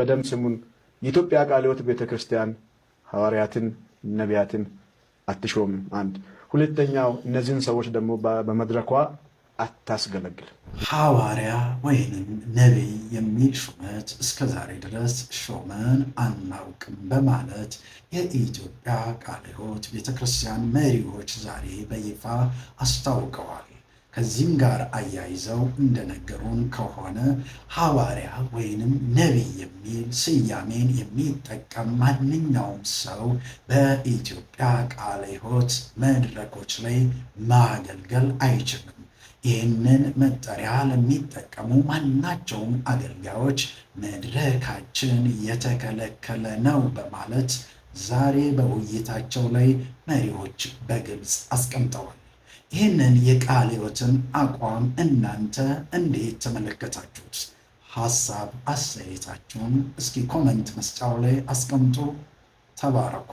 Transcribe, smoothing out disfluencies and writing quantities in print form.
በደም ስሙን የኢትዮጵያ ቃለ ሕይወት ቤተክርስቲያን ሐዋርያትን ነቢያትን አትሾም። አንድ ሁለተኛው እነዚህን ሰዎች ደግሞ በመድረኳ አታስገለግል። ሐዋርያ ወይንም ነቢይ የሚል ሹመት እስከ ዛሬ ድረስ ሾመን አናውቅም በማለት የኢትዮጵያ ቃለ ሕይወት ቤተክርስቲያን መሪዎች ዛሬ በይፋ አስታውቀዋል። ከዚህም ጋር አያይዘው እንደነገሩን ከሆነ ሐዋርያ ወይንም ነቢይ የሚል ስያሜን የሚጠቀም ማንኛውም ሰው በኢትዮጵያ ቃለ ሕይወት መድረኮች ላይ ማገልገል አይችልም። ይህንን መጠሪያ ለሚጠቀሙ ማናቸውም አገልጋዮች መድረካችን የተከለከለ ነው በማለት ዛሬ በውይይታቸው ላይ መሪዎች በግልጽ አስቀምጠዋል። ይህንን የቃለ ሕይወትን አቋም እናንተ እንዴት ተመለከታችሁት? ሐሳብ አስተያየታችሁን እስኪ ኮመንት መስጫው ላይ አስቀምጡ። ተባረኩ።